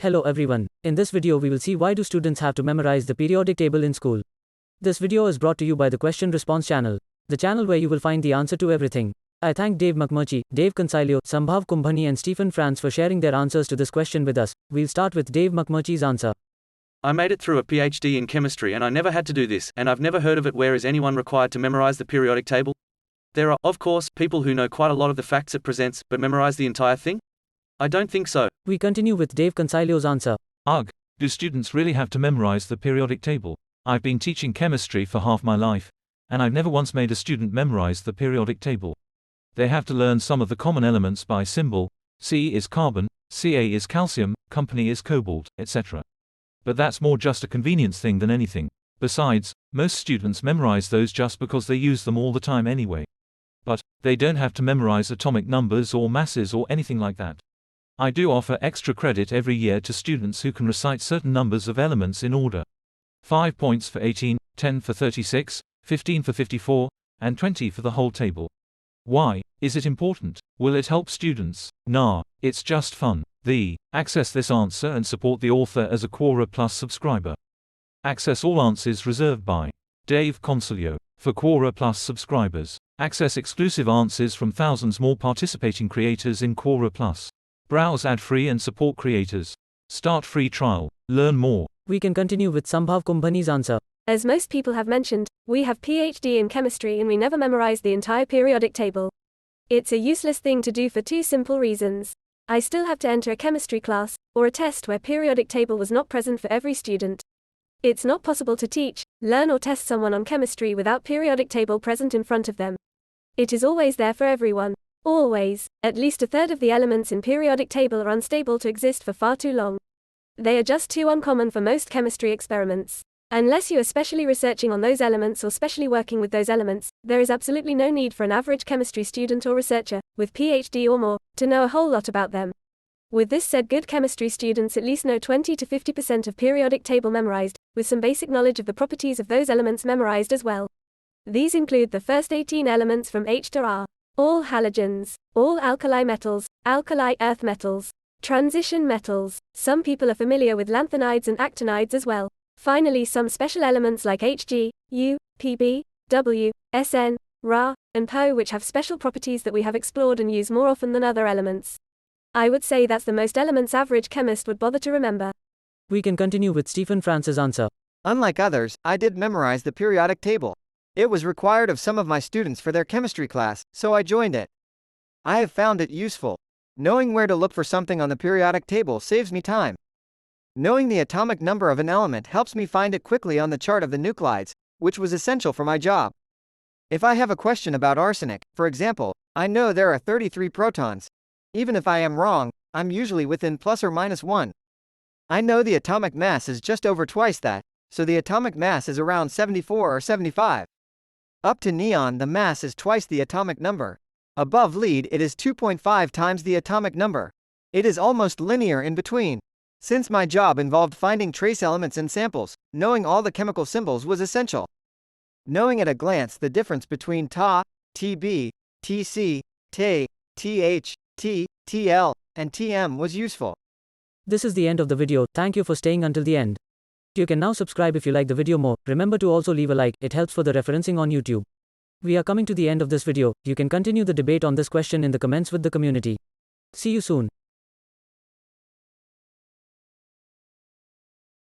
Hello everyone. In this video we will see why do students have to memorize the periodic table in school. This video is brought to you by the Question Response channel, the channel where you will find the answer to everything. I thank Dave Macmurchie, Dave Consiglio, Sambhav Kumbhani and Stephen Franz for sharing their answers to this question with us. We'll start with Dave Macmurchie's answer. I made it through a Ph.D. in chemistry and I never had to do this, and I've never heard of it. Where is anyone required to memorize the periodic table? There are, of course, people who know quite a lot of the facts it presents, but memorize the entire thing? I don't think so. We continue with Dave Consiglio's answer. Ugh, do students really have to memorize the periodic table? I've been teaching chemistry for half my life, and I've never once made a student memorize the periodic table. They have to learn some of the common elements by symbol. C is carbon, Ca is calcium, company is cobalt, etc. But that's more just a convenience thing than anything. Besides, most students memorize those just because they use them all the time anyway. But they don't have to memorize atomic numbers or masses or anything like that. I do offer extra credit every year to students who can recite certain numbers of elements in order. 5 points for 18, 10 for 36, 15 for 54, and 20 for the whole table. Why is it important? Will it help students? Nah, it's just fun. Access this answer and support the author as a Quora Plus subscriber. Access all answers reserved by Dave Consiglio. For Quora Plus subscribers, access exclusive answers from thousands more participating creators in Quora Plus. Browse ad-free and support creators. Start free trial. Learn more. We can continue with Sambhav Kumbhani's answer. As most people have mentioned, we have Ph.D. in chemistry and we never memorize the entire periodic table. It's a useless thing to do for two simple reasons. I still have to enter a chemistry class, or a test where periodic table was not present for every student. It's not possible to teach, learn or test someone on chemistry without periodic table present in front of them. It is always there for everyone. Always. At least a third of the elements in periodic table are unstable to exist for far too long. They are just too uncommon for most chemistry experiments. Unless you are specially researching on those elements or specially working with those elements, there is absolutely no need for an average chemistry student or researcher, with Ph.D. or more, to know a whole lot about them. With this said, good chemistry students at least know 20 to 50% of periodic table memorized, with some basic knowledge of the properties of those elements memorized as well. These include the first 18 elements from H to R. All halogens, all alkali metals, alkali earth metals, transition metals. Some people are familiar with lanthanides and actinides as well. Finally, some special elements like Hg, U, Pb, W, Sn, Ra, and Po, which have special properties that we have explored and use more often than other elements. I would say that's the most elements average chemist would bother to remember. We can continue with Stephen Franz's answer. Unlike others, I did memorize the periodic table. It was required of some of my students for their chemistry class, so I joined it. I have found it useful. Knowing where to look for something on the periodic table saves me time. Knowing the atomic number of an element helps me find it quickly on the chart of the nuclides, which was essential for my job. If I have a question about arsenic, for example, I know there are 33 protons. Even if I am wrong, I'm usually within plus or minus 1. I know the atomic mass is just over twice that, so the atomic mass is around 74 or 75. Up to neon, the mass is twice the atomic number. Above lead, it is 2.5 times the atomic number. It is almost linear in between. Since my job involved finding trace elements in samples, knowing all the chemical symbols was essential. Knowing at a glance the difference between Ta, Tb, Tc, Te, Th, T, Tl, and Tm was useful. This is the end of the video. Thank you for staying until the end. You can now subscribe if you like the video more. Remember to also leave a like, it helps for the referencing on YouTube. We are coming to the end of this video. You can continue the debate on this question in the comments with the community. See you soon.